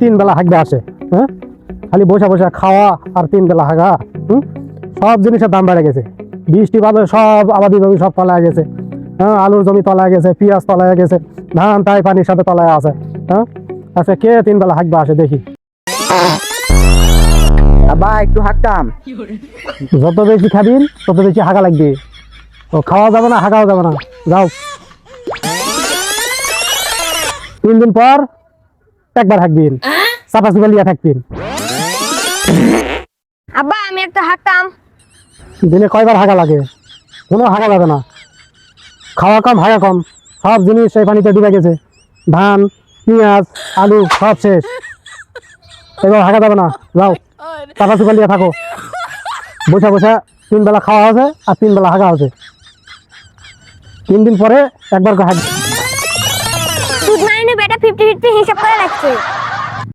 তিন বেলা হাগবে আসে, হ্যাঁ? খালি বসে বসে খাওয়া আর তিন বেলা হাগা। সব জিনিসের দাম বেড়ে গেছে। বৃষ্টি বাদল সব আবাদি জমি সব তলায় গেছে, হ্যাঁ? আলুর জমি তলায় গেছে, পেঁয়াজ তলায় গেছে, ধান তাই পানির সাথে তলায় আছে, হ্যাঁ? আচ্ছা, কে তিন বেলা হাগবে আসে দেখি। আব্বা একটু হাঁকতাম। যত বেশি খাবিন তত বেশি হাগা লাগবে। ও খাওয়া যাবে না, হাগাও যাবে না। যাও, 3 দিন পর একবার হাঁকবিন, চাপা চুপা লিয়া থাকবিন। আব্বা আমি একটা হাঁকতাম। দিনে কয়বার হাগা লাগে? কোনো হাগা যাবে না। খাওয়া কম, হাগা কম, সব জিনিস সেই পানিতে ডুবে গেছে। ধান, পেঁয়াজ, আলু সব শেষ। এবার হাগা যাবে না। যাও, চাপা চুপা লিয়া থাকো। বসে বসে 3 বেলা খাওয়া হয়েছে আর 3 বেলা হাগা হয়েছে। 3 দিন পরে একবার হাগ। সুদ নাই নে বেটা 50-50 হিসাব করে রাখছে।